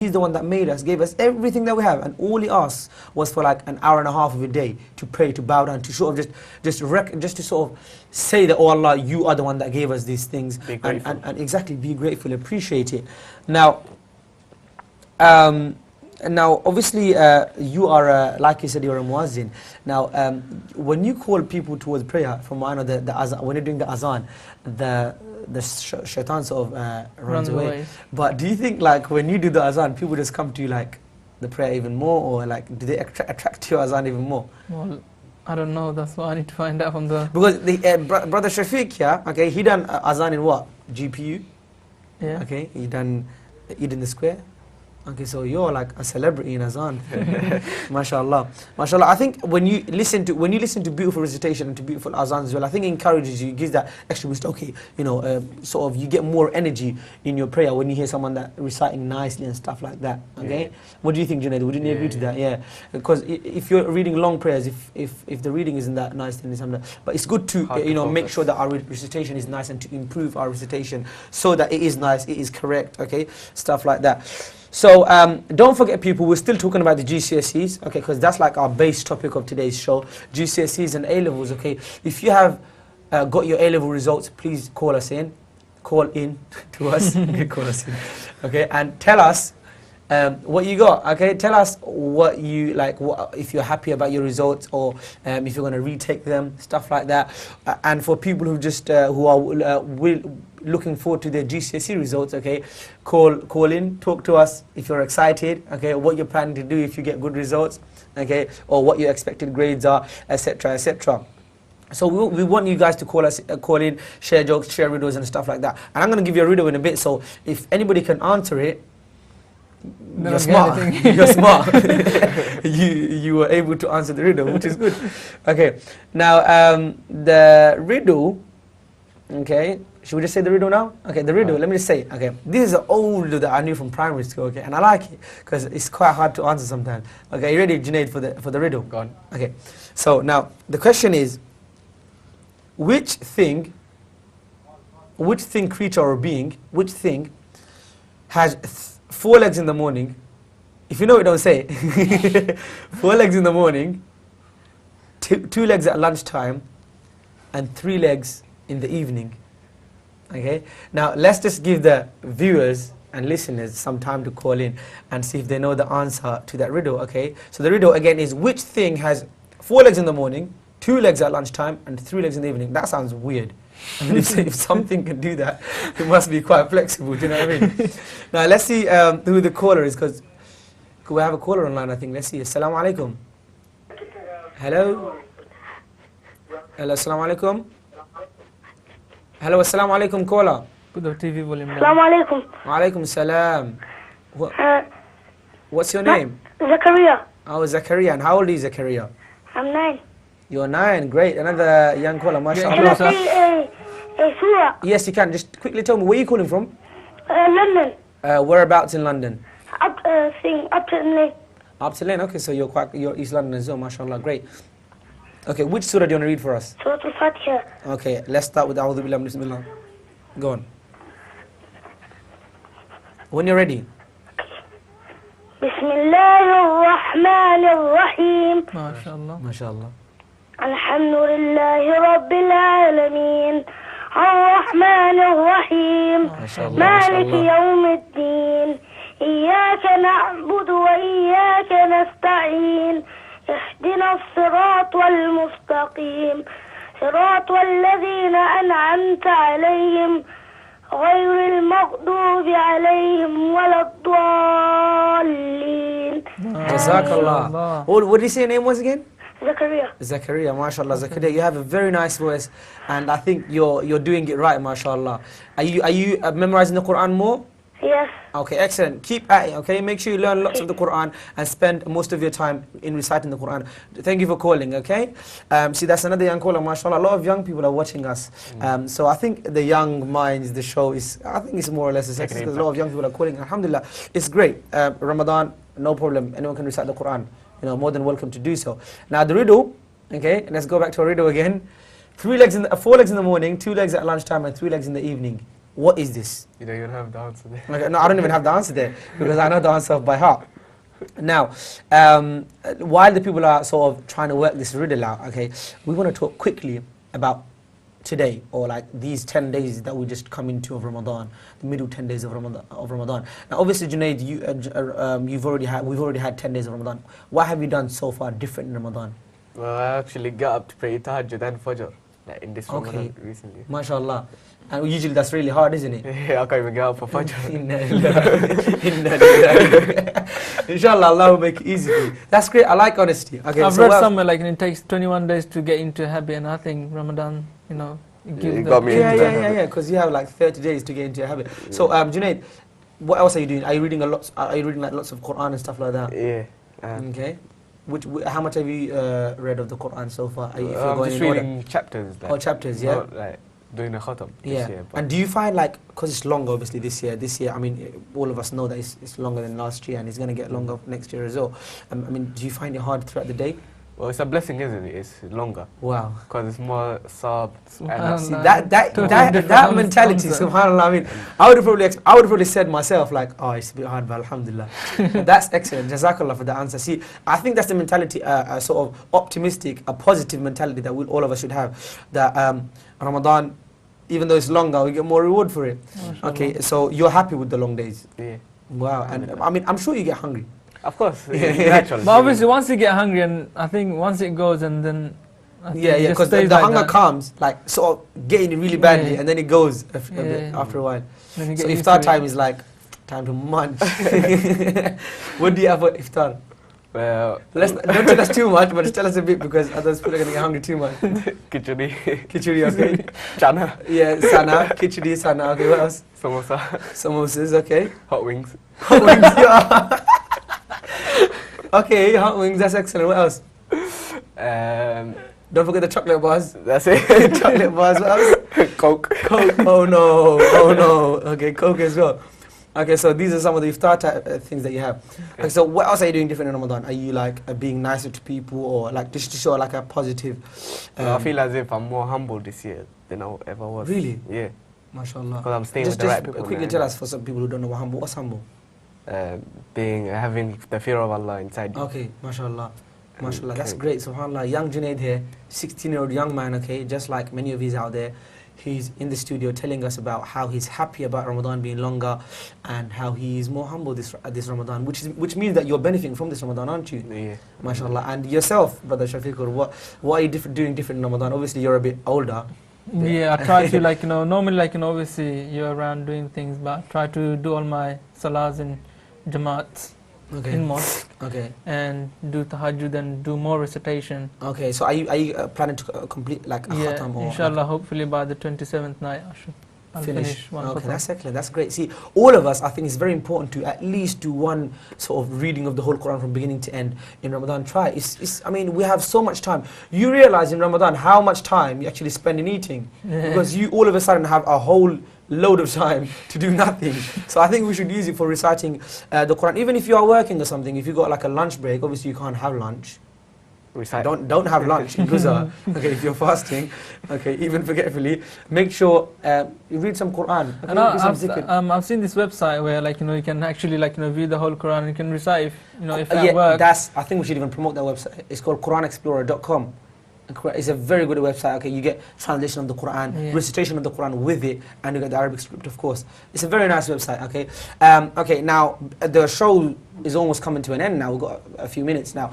He's the one that made us, gave us everything that we have, and all he asked was for like an hour and a half of a day to pray, to bow down, to sort of just to sort of say that, oh Allah, you are the one that gave us these things, and exactly be grateful, appreciate it. Now, obviously, you are, like you said, you're a muazzin. Now, when you call people towards prayer, from what I know, the azan, when you're doing the azan, the shaitan sort of runs away. But do you think, like, when you do the azan, people just come to you, like, the prayer even more, or like, do they attract your azan even more? Well, I don't know. That's what I need to find out from the... Because the brother Shafiq, yeah, okay, he done azan in what? GPU? Yeah. Okay, he done Eden the Square. Okay, so you're like a celebrity in azan. MashaAllah. MashaAllah. I think when you listen to beautiful recitation and to beautiful azan as well, I think it encourages you, gives that extra boost. Okay, you know, sort of you get more energy in your prayer when you hear someone that reciting nicely and stuff like that. Okay, yeah. What do you think, Junaid? Wouldn't you agree to that? Yeah, because if you're reading long prayers, if the reading isn't that nice, then it's something. But it's good to make sure that our recitation is nice and to improve our recitation so that it is nice, it is correct. Okay, stuff like that. So don't forget, people, we're still talking about the GCSEs, okay, because that's like our base topic of today's show, GCSEs and A-levels, okay. If you have got your A-level results, please call in to us, okay, call us in, okay, and tell us what you got, okay. Tell us what you like, if you're happy about your results, or if you're going to retake them, stuff like that. And for people who just who are looking forward to their GCSE results, okay, call in, talk to us if you're excited, okay, what you're planning to do if you get good results, okay, or what your expected grades are, etc., etc. So we want you guys to call in, share jokes, share riddles and stuff like that. And I'm going to give you a riddle in a bit, so if anybody can answer it, you're smart. You're smart. you were able to answer the riddle, which is good. Okay, now the riddle, okay, should we just say the riddle now? Okay, the riddle, let me just say it. Okay, this is an old riddle that I knew from primary school, okay, and I like it because it's quite hard to answer sometimes. Okay, you ready, Junaid, for the riddle? Go on. Okay, so now the question is, which thing, creature or being, which thing has 4 legs in the morning? If you know it, don't say it. 4 legs in the morning, 2 legs at lunchtime, and 3 legs in the evening. Okay, now let's just give the viewers and listeners some time to call in and see if they know the answer to that riddle. Okay, so the riddle again is, which thing has 4 legs in the morning, 2 legs at lunchtime, and 3 legs in the evening? That sounds weird. I mean, if something can do that, it must be quite flexible, do you know what I mean? Now let's see who the caller is, because we have a caller online, I think. Let's see. Assalamu alaikum. Hello? Hello, assalamu alaikum. Hello, assalamu alaikum, caller. Put the TV volume down. Assalamu alaikum. Wa alaikum salam. What's your name? Zakaria. Oh, Zakaria. And how old is Zakaria? I'm 9. You're 9, great. Another young caller, mashallah. Can I say a surah? Yes, you can. Just quickly tell me, where are you calling from? London. Whereabouts in London? Upton Lane. Upton Lane, okay, so you're East London as well, mashallah, great. Okay, which surah do you want to read for us? Surah Al-Fatiha. Okay, let's start with A'udhu Billahi Bismillah. Go on. When you're ready. Bismillahir-Rahmanir-Rahim. MashaAllah. MashaAllah. Alhamdulillahi Rabbil Alameen. Ar-Rahmanir-Rahim. Maliki Yawmiddin. Iyaka na'budu wa iyaka nasta'een. اهدنا الصراط المستقيم صراط الذين أنعمت عليهم غير المغضوب عليهم ولا الضالين. Jazakallah. What did you say your name was again? Zakaria. Zakaria, mashallah. Zakaria, you have a very nice voice, and I think you're doing it right, mashallah. Are you memorizing the Quran more? Yes. Okay, excellent. Keep at it, okay? Make sure you learn lots of the Quran and spend most of your time in reciting the Quran. Thank you for calling, okay? See, that's another young caller, mashallah. A lot of young people are watching us. So I think the young minds, the show is, I think it's more or less a success because a lot of young people are calling. Alhamdulillah, it's great. Ramadan, no problem. Anyone can recite the Quran. You know, more than welcome to do so. Now the riddle, okay? Let's go back to a riddle again. 4 legs in the morning, 2 legs at lunchtime, and 3 legs in the evening. What is this? You don't even have the answer there. Okay, no, I don't even have the answer there because I know the answer by heart. Now, while the people are sort of trying to work this riddle out, okay, we want to talk quickly about today, or like these 10 days that we just come into of Ramadan, the middle 10 days of Ramadan. Now, obviously, Junaid, we've already had 10 days of Ramadan. What have you done so far different in Ramadan? Well, I actually got up to pray Tahajjud and Fajr in this Ramadan recently. MashaAllah. And usually that's really hard, isn't it? Yeah, I can't even get up for Fajr. Inshallah, Allah will make it easy for you. That's great. I like honesty. Okay, I've read somewhere like it takes 21 days to get into a habit, and I think Ramadan, you know, it gives got me into that habit. Yeah, because you have like 30 days to get into a habit. So, Junaid, what else are you doing? Are you reading Are you reading like lots of Quran and stuff like that? Yeah. Okay. How much have you read of the Quran so far? Are you I'm just reading chapters. Like, chapters, yeah. Not, like, doing a khatam this year. And do you find like, because it's longer obviously this year, I mean, all of us know that it's longer than last year and it's going to get longer next year as well. I mean, do you find it hard throughout the day? Well, it's a blessing, isn't it? It's longer. Wow. Because it's more sab. And see, that mentality, subhanAllah, I mean, I would have probably said myself like, oh, it's a bit hard, but alhamdulillah. That's excellent. Jazakallah for the answer. See, I think that's the mentality, a sort of optimistic, a positive mentality that all of us should have. That Ramadan, even though it's longer, we get more reward for it. Okay, so you're happy with the long days? Yeah. Wow. And I mean, I'm sure you get hungry. Of course, natural. But obviously, once you get hungry, and I think once it goes, and then because the like hunger comes, like sort of getting really badly, and then it goes a bit after a while. So iftar time is like time to munch. What do you have for iftar? Well, don't tell us too much, but just tell us a bit because others people are going to get hungry too much. Khichdi. Khichdi, okay. Chana. Yeah, sana. Khichdi, sana. Okay, what else? Samosa. Samosas, okay. Hot wings. Hot wings, yeah. Okay, hot wings, that's excellent. What else? Don't forget the chocolate bars. That's it. Chocolate bars, what else? Coke. Coke, oh no. Okay, Coke as well. Okay, so these are some of the iftar type things that you have. Okay, so what else are you doing different in Ramadan? Are you like being nicer to people or like just to show like a positive... I feel as if I'm more humble this year than I ever was. Really? Yeah. MashaAllah. Because I'm staying with the right people. Quickly tell us for some people who don't know what humble. What's humble? Having the fear of Allah inside you. Okay, MashaAllah. MashaAllah, that's great. SubhanAllah, young Junaid here, 16-year-old young man, okay, just like many of you out there. He's in the studio telling us about how he's happy about Ramadan being longer and how he is more humble this Ramadan, which means that you're benefiting from this Ramadan, aren't you? Yeah. MashaAllah. And yourself, Brother Shafiqur, what are you doing different in Ramadan? Obviously, you're a bit older. Yeah, I try to like, normally like, obviously you're around doing things, but I try to do all my salahs in Jamaats. Okay. In mosque, and do tahajjud and do more recitation. Okay, so are you planning to complete like a khatam or? Inshallah, hopefully by the 27th night I'll finish one khatam. That's excellent, that's great. See, all of us, I think it's very important to at least do one sort of reading of the whole Quran from beginning to end in Ramadan. Try. I mean, we have so much time. You realize in Ramadan how much time you actually spend in eating, because you all of a sudden have a whole load of time to do nothing. So I think we should use it for reciting the Quran. Even if you are working or something, if you got like a lunch break, obviously you can't have lunch. Recite. Don't have lunch in Guza. Okay, if you're fasting, okay, even forgetfully, make sure you read some Quran. Okay, and I've seen this website where like you can actually like view the whole Quran and you can recite if that works. I think we should even promote that website. It's called QuranExplorer.com. It's a very good website. Okay, you get translation of the Quran, recitation of the Quran with it, and you get the Arabic script, of course. It's a very nice website. Okay, okay. Now the show is almost coming to an end. Now we've got a few minutes now.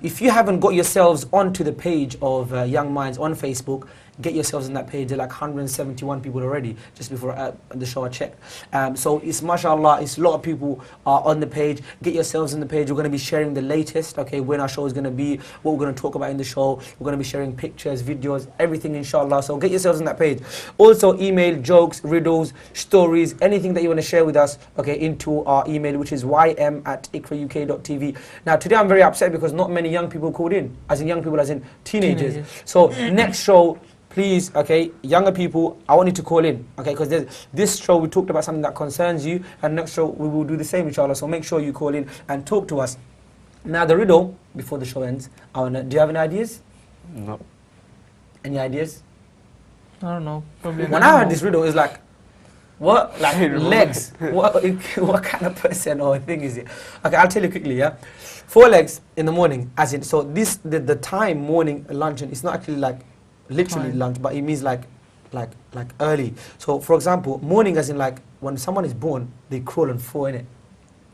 If you haven't got yourselves onto the page of Young Minds on Facebook, get yourselves on that page. There are like 171 people already, just before the show I checked. So it's mashallah, it's a lot of people are on the page. Get yourselves on the page. We're going to be sharing the latest, okay, when our show is going to be, what we're going to talk about in the show. We're going to be sharing pictures, videos, everything inshallah. So get yourselves on that page. Also email jokes, riddles, stories, anything that you want to share with us, okay, into our email, which is ym@iqrauk.tv. Now today I'm very upset because not many young people called in, as in young people as in teenagers. So next show, please, okay, younger people, I want you to call in, okay, because this show we talked about something that concerns you, and next show we will do the same, inshallah. So make sure you call in and talk to us. Now the riddle, before the show ends, do you have any ideas? No. Any ideas? I don't know. Probably. When I heard this riddle, it's like, What? Like legs? What kind of person or thing is it? Okay, I'll tell you quickly, yeah? 4 legs in the morning, as in, so this, the time, morning, lunch, and it's not actually like literally lunch, but it means like early. So for example, morning as in like when someone is born, they crawl on 4, innit?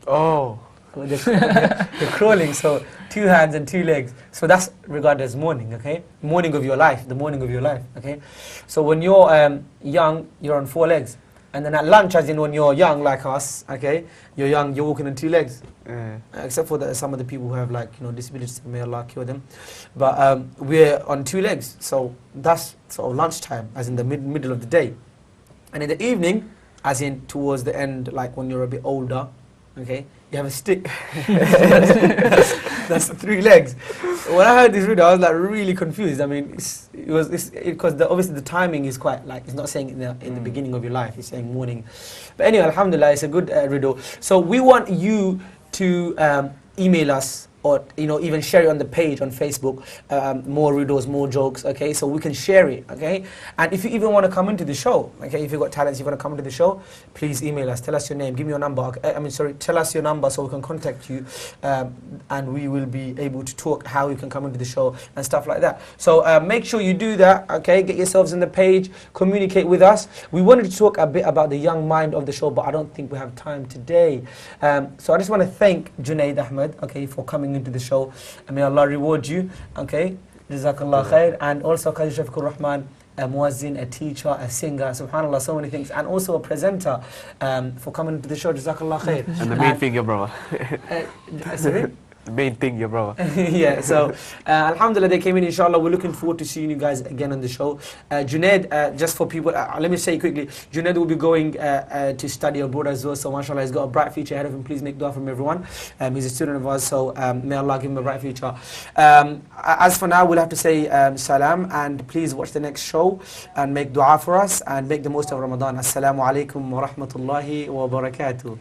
Oh. They're crawling, so 2 hands and 2 legs. So that's regarded as morning, okay? Morning of your life, the morning of your life, okay? So when you're young, you're on 4 legs. And then at lunch, as in when you're young like us, okay? You're young, you're walking on 2 legs. Except for some of the people who have like, disabilities, may Allah cure them. But we're on 2 legs. So that's sort of lunchtime, as in the middle of the day. And in the evening, as in towards the end, like when you're a bit older, okay? You have a stick. That's 3 legs. When I heard this riddle, I was like really confused. I mean, because obviously the timing is quite like, it's not saying in the beginning of your life, it's saying morning. But anyway, alhamdulillah, it's a good riddle. So we want you to email us, or even share it on the page on Facebook, more riddles, more jokes, okay, so we can share it, okay. And if you even want to come into the show, okay, if you've got talents, you want to come into the show, please email us, tell us your name, give me your number, tell us your number so we can contact you, and we will be able to talk how you can come into the show and stuff like that. So make sure you do that, okay, get yourselves on the page, communicate with us. We wanted to talk a bit about the young mind of the show, but I don't think we have time today. So I just want to thank Junaid Ahmed, okay, for coming into the show, and may Allah reward you, okay, Jazakallah khair. And also Kazi Ashiqur Rahman, a muazzin, a teacher, a singer, subhanallah, so many things, and also a presenter, for coming to the show, Jazakallah khair. And the main thing, your brother. Sorry? The main thing, your brother. Yeah, so alhamdulillah, they came in, inshallah. We're looking forward to seeing you guys again on the show. Junaid, just for people, let me say quickly, Junaid will be going to study abroad as well, so mashallah, he's got a bright future ahead of him. Please make dua from everyone. He's a student of ours, so may Allah give him a bright future. As for now, we'll have to say salam, and please watch the next show and make dua for us and make the most of Ramadan. Assalamu alaikum wa rahmatullahi wa barakatuh.